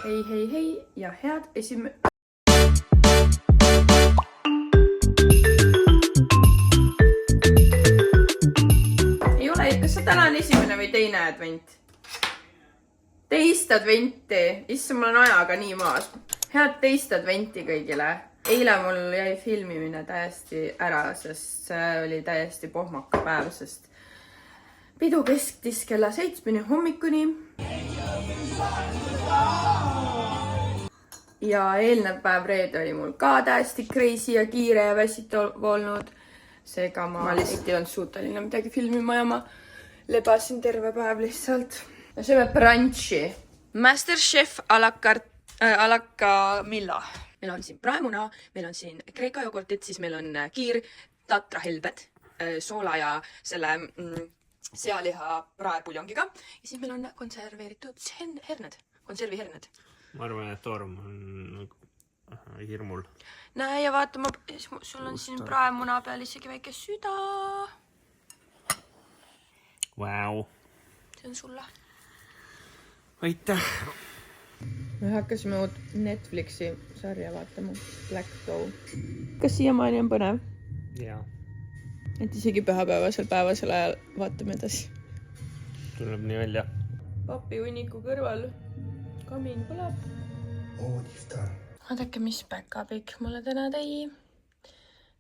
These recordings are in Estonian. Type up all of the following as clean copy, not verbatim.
hei ja head ei ole, kas sa täna on esimene või teine advent? Teist adventi, issa mul on ajaga nii maas. Head teist adventi kõigile. Eile mul jäi filmimine täiesti ära, sest see oli täiesti pohmaka päev, sest pidu kestis kella 7 hommikuni. Ja eelnev päev reede oli mul ka täiesti crazy ja kiire ja väsitav olnud. Seega ma lihtsalt ei olnud suuteline midagi filmima ja ma lebasin terve päev lihtsalt. Ja sööme brunchi. Masterchef a la Camilla. Meil on siin praemuna, meil on siin kreeka jogurtit, siis meil on kiir tatrahelbed, soola ja selle sealiha praepuljongiga. Ja siis meil on konserveeritud konserviherned. Ma arvan, et Torm on hirmul. Näe ja vaata, sul on siin praemuna peal isegi väike süda. Wow. See on sulle. Aitäh. Me hakkasime uut Netflixi sarja vaatama, Black Doe. Kas siiamaani on põnev? Jaa. Et isegi päevasel ajal vaatame edasi. Tuleb nii välja. Papi hunniku kõrval. Kamin põleb. Vaadake, mis päkapikk mulle täna tõi.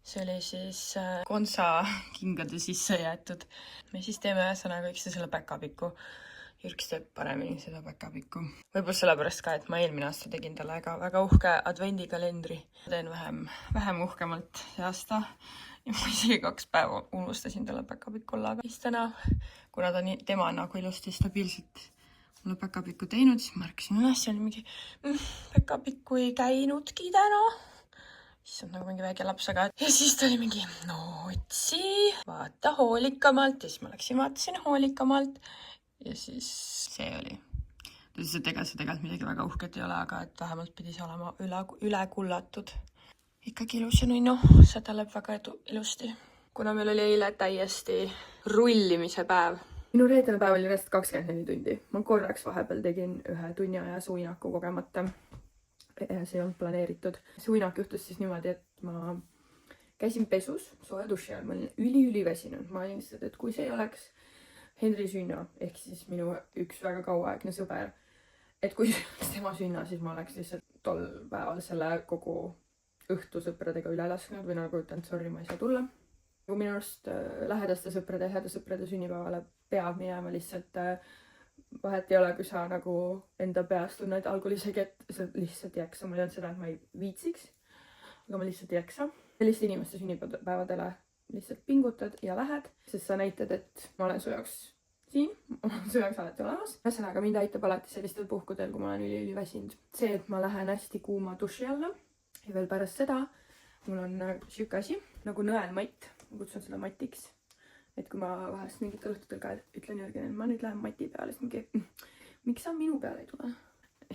See oli siis konsa kingade sisse jäetud. Me siis teeme ühesõnaga kõik selle päkapikku. Jürks teeb paremini seda päkapikku. Võib-olla sellepärast ka, et ma eelmine aasta tegin talle väga uhke advendikalendri. Teen vähem uhkemalt see aasta. Ja ma isegi 2 päeva unustasin talle päkapikulla. Aga siis täna, kuna tema nagu ilusti stabiilselt mulle päkapikku teinud, siis ma ärkasin üles ja oli mingi päkapikku ei käinudki täna. Siis on nagu mingi väike laps, aga ja siis ta oli mingi no otsi, vaata hoolikamalt. Ja siis ma läksin, vaatasin hoolikamalt. Ja siis see oli. See tegelikult midagi väga uhket ei ole, aga et vähemalt pidi see olema üle kullatud. Ikkagi ilus ja nunnu, seda läheb väga ilusti. Kuna meil oli eile täiesti rullimise päev. Minu reedene päev oli rest 24 tundi. Ma korraks vahepeal tegin 1 tunni aja suinaku kogemata. See ei olnud planeeritud. See uinak juhtus siis niimoodi, et ma käisin pesus sooja duši all. Ma olin üliväsinud. Ma olin lihtsalt, et kui see oleks Henri sünna, ehk siis minu üks väga kauaaegne sõber. Et kui see oleks tema sünna, siis ma oleks lihtsalt tol päeval selle kogu õhtu sõpradega üle lasknud või nagu ütlen, sorry, ma ei saa tulla. Kui minu arust lähedaste sõprade ja heade sõprade sünnipäevale peab minema lihtsalt vahet ei ole, kui sa nagu enda peas tunned algul isegi, et sa lihtsalt ei jaksa. Ma ei olnud seda, et ma ei viitsiks, aga ma lihtsalt ei jaksa. Selliste inimeste sünnipäevadele lihtsalt pingutad ja lähed, sest sa näitad, et ma olen su jaoks siin, ma olen su jaoks alati olemas. Ühesõnaga, mind aitab alati sellistel puhkudel, kui ma olen üliväsinud. See, et ma lähen hästi kuuma duši alla ja veel pärast seda mul on siuke asi nagu nõelmatt. Ma kutsun seda matiks. Et kui ma vahest mingitel õhtutel ka ütlen Jürgen, et ma nüüd lähen mati peale, siis mingi, miks sa minu peale ei tule?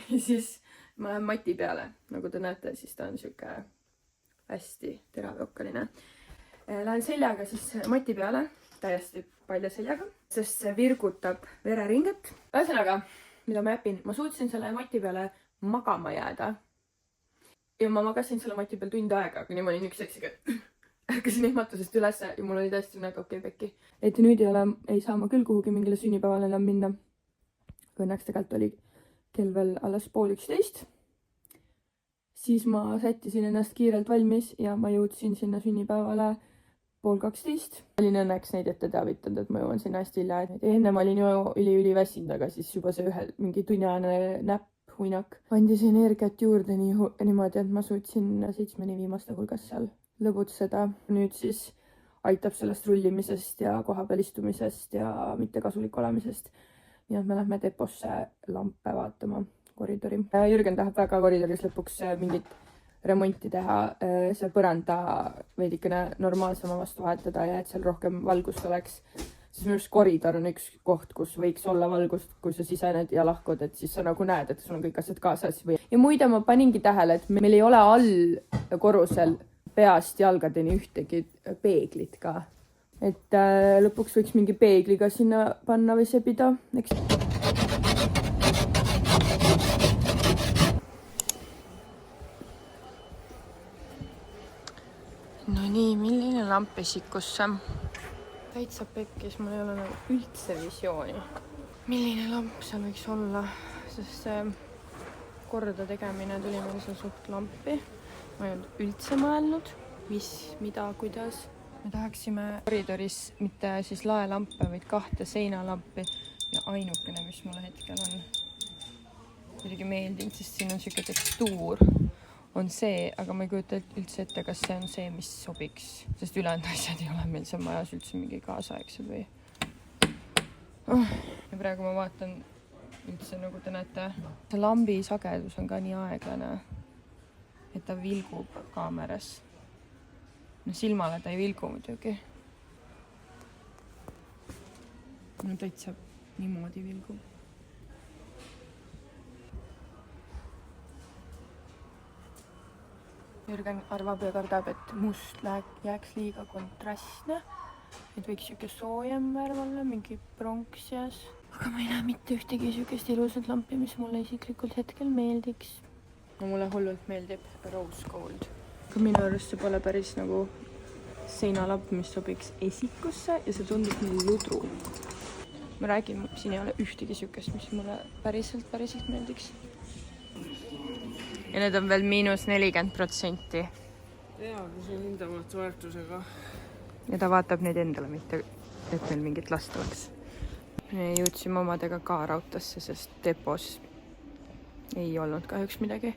Ja siis ma lähen mati peale, nagu te näete, siis ta on siuke hästi teravjokkaline. Lähen seljaga siis mati peale, täiesti palja seljaga, sest see virgutab vereringet. Ühesõnaga, mida ma jäpin, ma suutsin selle mati peale magama jääda. Ja ma magasin selle mati peal tund aega, kuni ma olin üks seksiga. Ärkasin ehmatusest üles ja mul oli täiesti okei pekki. Et nüüd ei saa ma küll kuhugi mingile sünnipäevale enam minna. Õnneks tegelikult oli kell veel alles 10:30. Siis ma sättisin ennast kiirelt valmis ja ma jõudsin sinna sünnipäevale 11:30. Olin õnneks neid ette teavitanud, et ma jõuan sinna hästi hilja. Enne ma olin ju üliväsinud, aga siis juba see mingi tunniajane näpp-huinak andis energiat juurde niimoodi, et ma suutsin 7 viimaste hulgas seal lõbutseda. Nüüd siis aitab sellest rullimisest ja kohapeal istumisest ja mittekasulik olemisest. Nii et me lähme deposse lampe vaatama koridori. Jürgen tahab väga koridoris lõpuks mingit remonti teha, see põranda veidikene normaalsema vastu vahetada ja et seal rohkem valgust oleks. Siis minu arust koridor on üks koht, kus võiks olla valgust, kui sa sisened ja lahkud, et siis sa nagu näed, et sul on kõik asjad kaasas. Ja muide ma paningi tähele, et meil ei ole all korrusel peast jalgadeni ühtegi peeglit ka. Et lõpuks võiks mingi peegliga sinna panna või sebida, eks. nii, milline lamp esikusse? Täitsa pekkis, mul ei ole nagu üldse visiooni. Milline lamp seal võiks olla, sest see korda tegemine tuli meil seal suht lampi. Ma ei olnud üldse mõelnud, mis, mida, kuidas. Me tahaksime koridoris mitte siis laelampe, vaid 2 seinalampi ja ainukene, mis mulle hetkel on muidugi meeldinud, sest siin on selline tekstuur, on see, aga ma ei kujuta üldse ette, kas see on see, mis sobiks, sest ülejäänud asjad ei ole meil seal majas üldse mingi kaasaegsed või. Ja praegu ma vaatan üldse, nagu te näete, see lambi sagedus on ka nii aeglane, et ta vilgub kaameras. No silmale ta ei vilgu muidugi. No täitsa niimoodi vilgub. Jürgen arvab ja kardab, et must jääks liiga kontrastne, et võiks siuke soojem värv olla, mingi pronksias. Aga ma ei näe mitte ühtegi siukest ilusat lampi, mis mulle isiklikult hetkel meeldiks. No mulle hullult meeldib Rose Gold. Aga minu arust see pole päris nagu seinalamp, mis sobiks esikusse ja see tundub nii ludru. Ma räägin, siin ei ole ühtegi siukest, mis mulle päriselt meeldiks. Ja need on veel -40%. Jaa, kui see on hindamatu väärtusega. Ja ta vaatab neid endale, mitte et meil mingit last oleks. Me jõudsime omadega ka rautasse, sest depos ei olnud kahjuks midagi.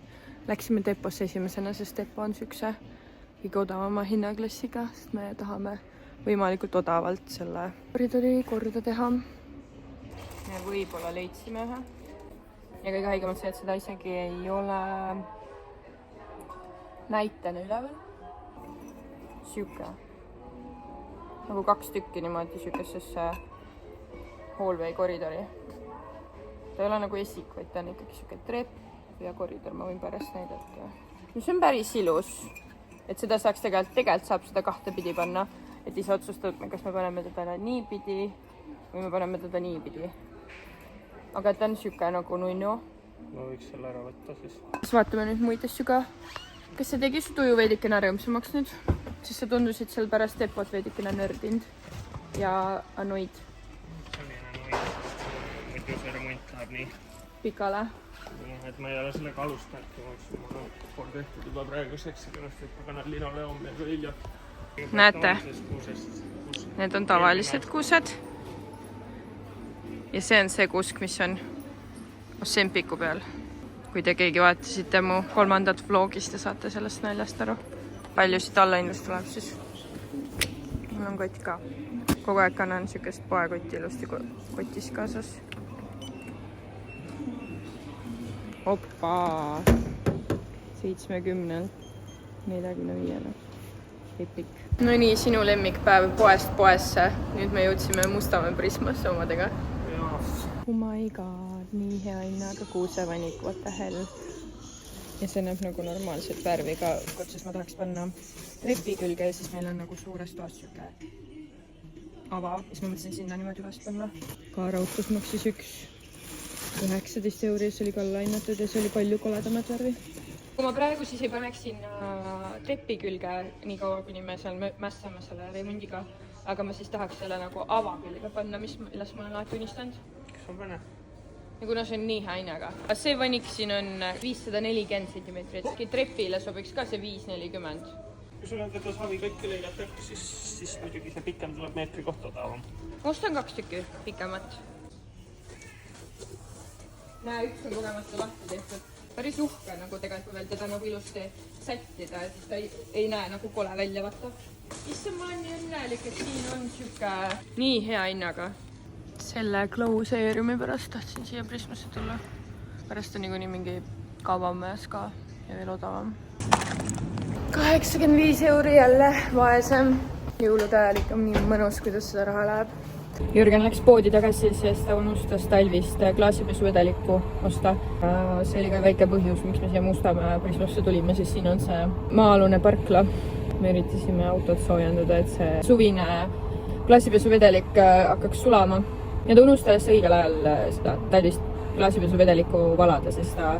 Läksime deposse esimesena, sest depo on siukse kõige odavama hinnaklassiga, sest me tahame võimalikult odavalt selle koridori korda teha. Me võib-olla leidsime ühe. Ja kõige haigemalt see, et seda isegi ei ole näitena üleval. Siuke. Nagu 2 tükki niimoodi siukesesse hallway koridori. Ta ei ole nagu esik, vaid ta on ikkagi siuke trepp ja koridor. Ma võin pärast näidata. Mis on päris ilus. Et seda saaks tegelikult saab seda 2 pidi panna. Et ise otsustab, kas me paneme teda nii pidi või me paneme teda nii pidi. Aga ta on siuke nagu nunnu. Ma võiks selle ära võtta siis. Siis vaatame nüüd muid asju ka. Kas see tegi su tuju veidikene rõõmsamaks nüüd? Siis sa tundusid seal pärast depot veidikene nördind ja annoid. Muidu see remont läheb nii pikale. Et ma ei ole sellega alustanud. Ma olen tehtud juba praeguseks. Et ma kannan linoleum ja vilja. Näete? Need on tavalised kuused. Ja see on see kusk, mis on Ossempiku peal. Kui te keegi vaatasite mu 3. vlogist ja saate sellest naljast aru. Palju siit allaindust tuleb siis. Mul on kott ka. Kogu aeg kannan siukest poekotti ilusti kotis kaasas. Hoppa! 70-lt 45-le. Epik. No nii, sinu lemmikpäev poest poesse. Nüüd me jõudsime Mustamäe Prismasse omadega. Oh my god, nii hea hinnaga kuusevanik, what the hell. Ja see näeb nagu normaalset värvi ka, kutses ma tahaks panna trepi külge ja siis meil on nagu suures toas siuke ava. Siis ma mõtlesin sinna niimoodi vast panna. Ka rautus maksis 19 euri ja see oli ka lainatud ja see oli palju koledamat värvi. Kui ma praegu siis ei paneks sinna trepi külge nii kaua, kuni me seal mässame selle remondiga, aga ma siis tahaks selle nagu ava külge panna, milles ma olen alati unistanud. Kas on pane? Ja kuna see on nii hea hinnaga. See vanik siin on 540 cm. Trepile sobiks ka see 540. Kui sul on teda savi kõiki lõigata, siis muidugi see pikem tuleb meetri kohta odavam. Ma ostan 2 tükki pikemat. Näe, üks on kogemata lahti tehtud. Päris uhke nagu tegelikult veel teda nagu ilusti sättida, et ta ei näe nagu kole välja vaata. Issand, ma olen nii õnnelik, et siin on siuke nii hea hinnaga. Selle Glow seeriumi pärast tahtsin siia Prismasse tulla. Pärast on niikuinii mingi kauvam majas ka ja veel odavam. 85 euri jälle vaesem. Jõulude ajal ikka nii mõnus, kuidas seda raha läheb. Jürgen läks poodi tagasi, sest ta unustas talvist klaasipesuvedelikku osta. See oli ka väike põhjus, miks me siia Mustamäe Prismasse tulime, sest siin on see maa-alune parkla. Me üritasime autot soojendada, et see suvine klaasipesuvedelik hakkaks sulama. Ja ta unustas õigel ajal seda talvist klaasipesuvedelikku valada, sest ta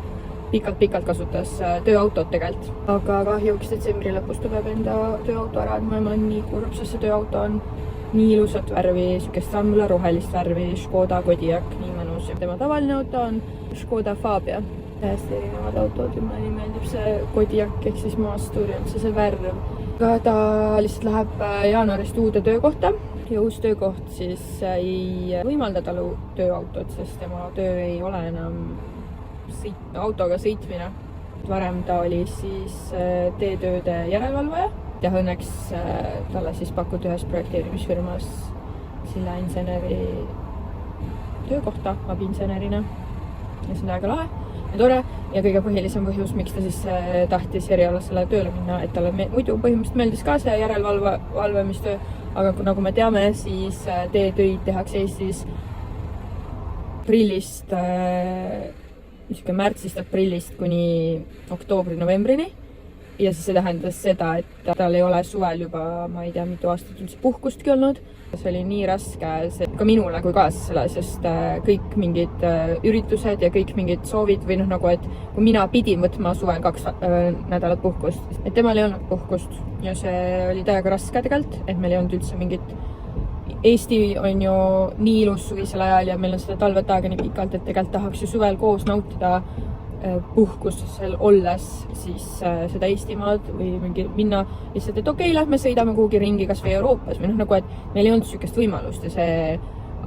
pikalt kasutas tööautot tegelikult. Aga kahjuks detsembri lõpus tuleb enda tööauto ära, et ma olen nii kurb, sest see tööauto on nii ilusat värvi, sükest sammule rohelist värvi, Škoda Kodiaq, nii mõnus. Tema tavaline auto on Škoda Fabia. Täiesti erinevad autod ja mulle nii meeldib see Kodiaq ehk siis Maasturi on see värv. Aga ta lihtsalt läheb jaanuarist uude töökohta ja uus töökoht siis ei võimalda talu tööautot, sest tema töö ei ole enam autoga sõitmine. Varem ta oli siis teetööde järelevalvaja ja õnneks talle siis pakuti ühes projekteerimisfirmas sillainseneri töökohta abiinsenerina. Ja see on väga lahe ja tore ja kõige põhilisem põhjus, miks ta siis tahtis erialasele tööle minna, et talle muidu põhimõtteliselt meeldis ka see järelevalvamistöö, aga nagu me teame, siis teetöid tehakse Eestis aprillist, märtsist aprillist kuni oktoobri-novembrini. Ja siis see tähendas seda, et tal ei ole suvel juba, ma ei tea, mitu aastat üldse puhkustki olnud. See oli nii raske ka minule kui kaaslasele, sest kõik mingid üritused ja kõik mingid soovid või nagu, et kui mina pidin võtma suvel 2 nädalat puhkust, et temal ei olnud puhkust ja see oli täiega raske tegelikult, et meil ei olnud üldse mingit. Eesti on ju nii ilus suvisel ajal ja meil on seda talvet aega nii pikalt, et tegelikult tahaks ju suvel koos nautida puhkusel olles siis seda Eestimaad või minna lihtsalt, et okei, lähme sõidame kuhugi ringi kas või Euroopas või nagu, et meil ei olnud sükest võimalust ja see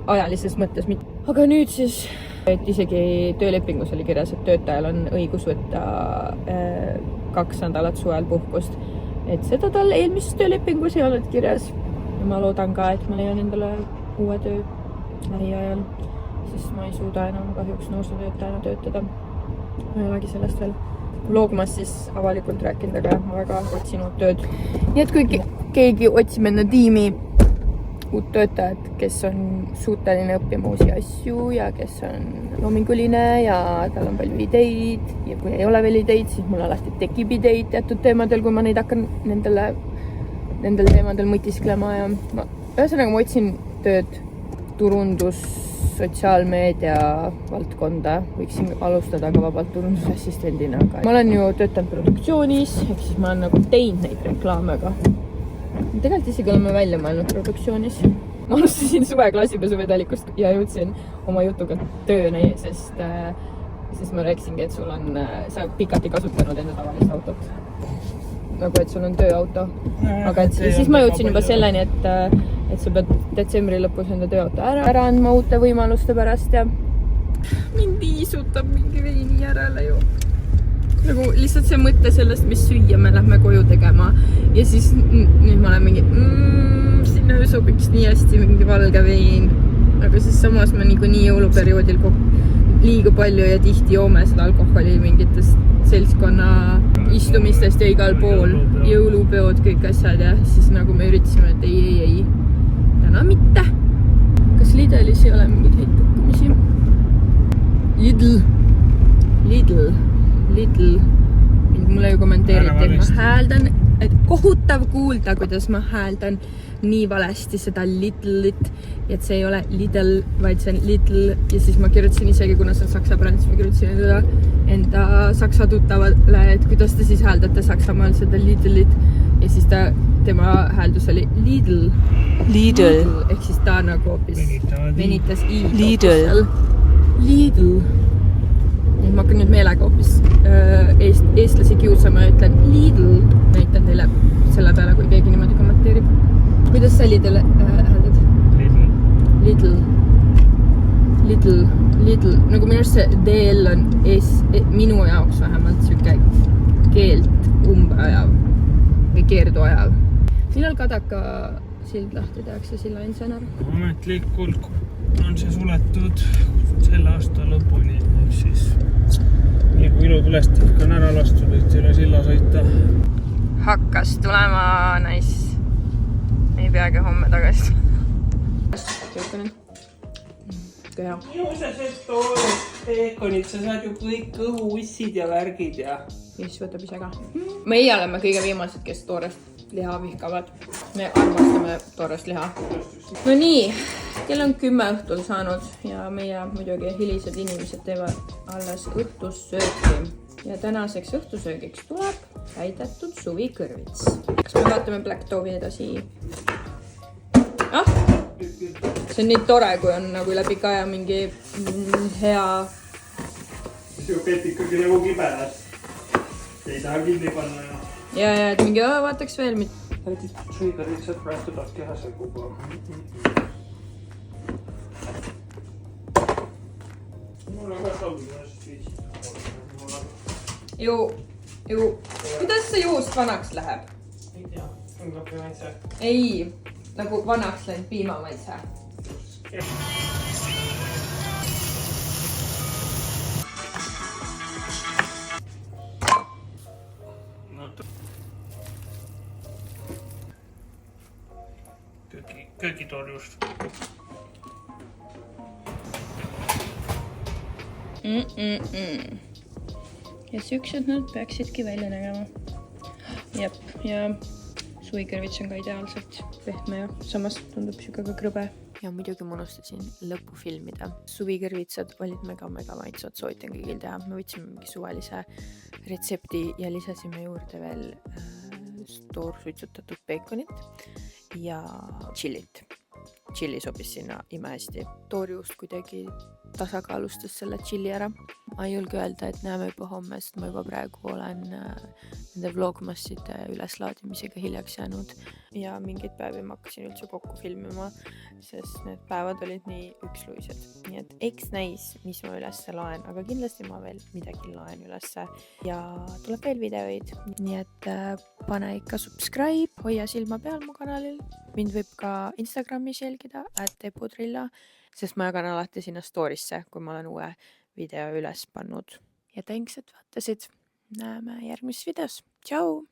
ajalises mõttes mitte. Aga nüüd siis, et isegi töölepingus oli kirjas, et töötajal on õigus võtta 2 nädalat suvel puhkust, et seda tal eelmises töölepingus ei olnud kirjas ja ma loodan ka, et ma leian endale uue töö lähiajal, sest ma ei suuda enam kahjuks noorsootöötajana töötada. Ma ei olegi sellest veel loogumas siis avalikult rääkinud, aga ma väga otsin uut tööd. Nii et kui keegi otsib enda tiimi uut töötajat, kes on suuteline õppima uusi asju ja kes on loominguline ja tal on palju ideid ja kui ei ole veel ideid, siis mul alati tekib ideid teatud teemadel, kui ma neid hakkan nendel teemadel mõtisklema ja ühesõnaga ma otsin tööd turundus, sotsiaalmeedia valdkonda, võiksin alustada ka vabalt turundusassistendina, aga ma olen ju töötanud produktsioonis, ehk siis ma olen nagu teinud neid reklaame, aga tegelikult isegi oleme välja mõelnud produktsioonis. Ma alustasin suve klaasipesuvedelikust ja jõudsin oma jutuga tööni, sest ma rääkisingi, et sul on, sa pikalt ei kasutanud enda tavalist autot. Nagu, et sul on tööauto. Aga siis ma jõudsin juba selleni, et sa pead detsembri lõpus enda tööauto ära andma uute võimaluste pärast ja mind iisutab mingi veini järele ju. Nagu lihtsalt see mõte sellest, mis süüa me lähme koju tegema ja siis nüüd ma olen mingi sinna sobiks nii hästi mingi valge vein, aga siis samas me nii jõuluperioodil liiga palju ja tihti joome seda alkoholi mingitest seltskonna istumistest ja igal pool jõulupeod, kõik asjad ja siis nagu me üritasime, et ei, täna mitte. Kas Lidlis ei ole mingeid häid pakkumisi? Lidl. Mulle ju kommenteeriti, et ma hääldan, et kohutav kuulda, kuidas ma hääldan nii valesti seda Lidlit, et see ei ole Lidl, vaid see on Lidl ja siis ma kirjutasin isegi, kuna see on saksa bränd, siis ma kirjutasin enda saksa tuttavale, et kuidas te siis hääldate Saksamaal seda Lidlit ja siis tema hääldus oli Lidl. Ehk siis ta nagu hoopis venitas Lidl. Ma hakkan nüüd meelega hoopis eestlasi kiusama ja ütlen Lidl. Näitan teile selle peale, kui keegi niimoodi kommenteerib. Kuidas sa Lidl hääldad? Lidl. Nagu minu arust see DL on minu jaoks vähemalt siuke keelt umbe ajav või keerdu ajav. Millal Kadaka sild lahti tehakse sillainsener? Ametlikult on see suletud selle aasta lõpuni, siis nii kui ilutulestik on ära lastud, et üle silla sõita. Hakkas tulema nice. Ei peagi homme tagasi. Hea. Ilusas, et peekonid, sa saad ju kõik kõhuussid ja värgid ja... Mis võtab ise ka. Meie oleme kõige viimased, kes toorest liha vihkavad. Me armastame toorest liha. No nii, kell on 10 õhtul saanud ja meie muidugi hilised inimesed teevad alles õhtussööki. ja tänaseks õhtusöögiks tuleb täidetud suvikõrvits. Kas me vaatame Black Dove'i edasi? Ah, see on nii tore, kui on nagu läbi ka ja mingi hea... See peab ikkagi nagu kibedas. Ei taha kinni panna ja... Ja, et mingi vaataks veel mit... Täidetud suvikõrvitsad päästuvad kehaseguga. Mul on ka salvimast viis. Ju, kuidas see juust vanaks läheb? Ei tea, on ka maitse. Ei, nagu vanaks läinud piimamaitse. Köögitorjust. Ja siuksed nad peaksidki välja nägema. Jep, ja suvikõrvits on ka ideaalselt pehme ja samas tundub siuke ka krõbe. Ja muidugi ma unustasin lõppu filmida. Suvikõrvitsad olid mega maitsvad, soovitan kõigil teha. Me võtsime mingi suvalise retsepti ja lisasime juurde veel toorsuitsutatud peekonit ja chillit. Chili sobis sinna imehästi. Toorjuust kuidagi tasakaalustas selle chili ära. Ma ei julge öelda, et näeme juba homme, sest ma juba praegu olen nende vlogmasside üleslaadimisega hiljaks jäänud ja mingeid päevi ma hakkasin üldse kokku filmima, sest need päevad olid nii üksluised. Nii et eks näis, mis ma ülesse laen, aga kindlasti ma veel midagi laen ülesse ja tuleb veel videoid. Nii et pane ikka subscribe, hoia silma peal mu kanalil. Mind võib ka Instagramis jälgida @epudrilla, sest ma jagan alati sinna story'sse, kui ma olen uue video üles pannud. Ja thanks, et vaatasid. Näeme järgmises videos. Tšau!